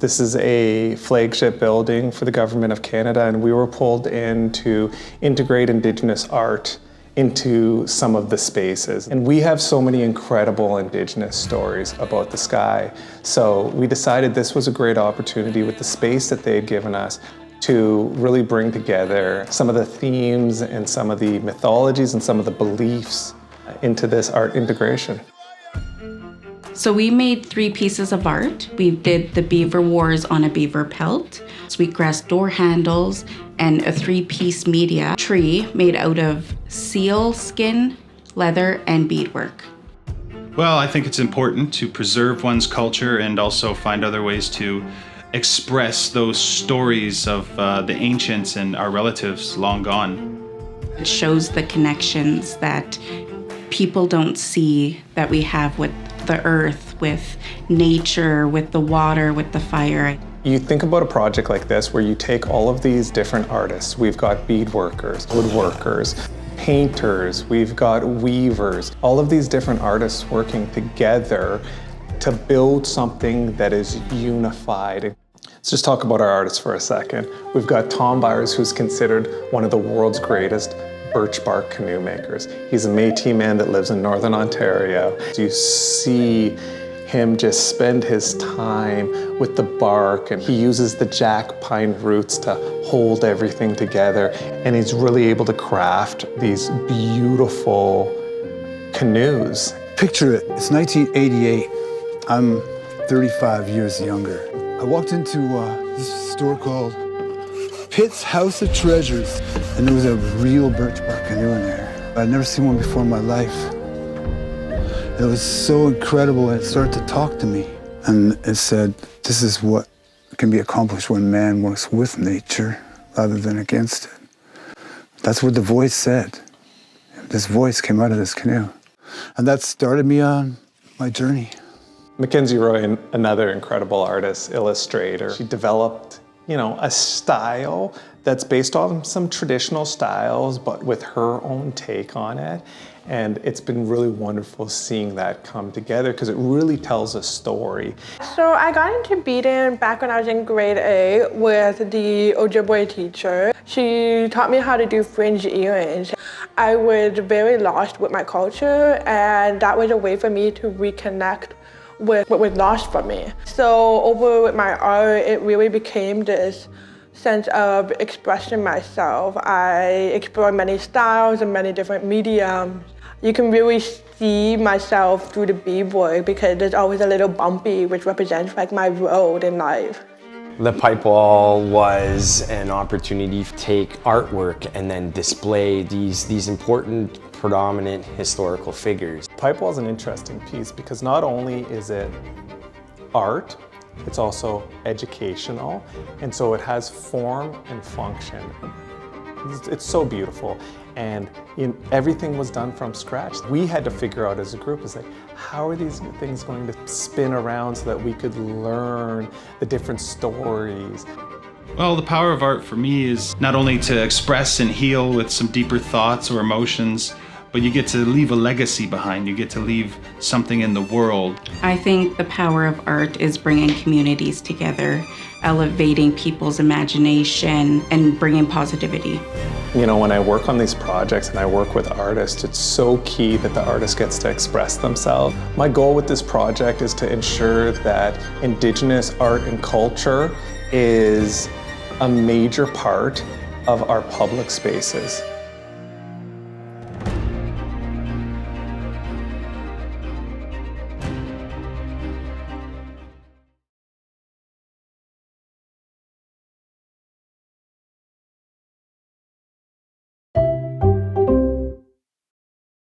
This is a flagship building for the Government of Canada, and we were pulled in to integrate Indigenous art into some of the spaces. And we have so many incredible Indigenous stories about the sky. So we decided this was a great opportunity with the space that they had given us to really bring together some of the themes and some of the mythologies and some of the beliefs into this art integration. So we made 3 pieces of art. We did the beaver wars on a beaver pelt, sweetgrass door handles, and a 3-piece media tree made out of seal skin, leather, and beadwork. Well, I think it's important to preserve one's culture and also find other ways to express those stories of the ancients and our relatives long gone. It shows the connections that people don't see that we have with the earth, with nature, with the water, with the fire. You think about a project like this where you take all of these different artists. We've got beadworkers, woodworkers, painters, we've got weavers, all of these different artists working together to build something that is unified. Let's just talk about our artists for a second. We've got Tom Byers, who's considered one of the world's greatest birch bark canoe makers. He's a Métis man that lives in Northern Ontario. You see him just spend his time with the bark, and he uses the jack pine roots to hold everything together, and he's really able to craft these beautiful canoes. Picture it, it's 1988. I'm 35 years younger. I walked into this store called Pitt's House of Treasures, and there was a real birch bark canoe in there. I'd never seen one before in my life. It was so incredible, and it started to talk to me. And it said, this is what can be accomplished when man works with nature rather than against it. That's what the voice said. This voice came out of this canoe. And that started me on my journey. Mackenzie Roy, another incredible artist, illustrator. She developed, a style that's based on some traditional styles, but with her own take on it. And it's been really wonderful seeing that come together because it really tells a story. So I got into beading back when I was in grade 8 with the Ojibwe teacher. She taught me how to do fringe earrings. I was very lost with my culture, and that was a way for me to reconnect with what was lost for me. So over with my art, it really became this sense of expressing myself. I explore many styles and many different mediums. You can really see myself through the beadwork because there's always a little bumpy, which represents like my road in life. The pipe wall was an opportunity to take artwork and then display these important, predominant historical figures. Pipe wall is an interesting piece because not only is it art, it's also educational, and so it has form and function. It's so beautiful, and everything was done from scratch. We had to figure out as a group, how are these things going to spin around so that we could learn the different stories. Well, the power of art for me is not only to express and heal with some deeper thoughts or emotions, but you get to leave a legacy behind. You get to leave something in the world. I think the power of art is bringing communities together, elevating people's imagination, and bringing positivity. When I work on these projects and I work with artists, it's so key that the artist gets to express themselves. My goal with this project is to ensure that Indigenous art and culture is a major part of our public spaces.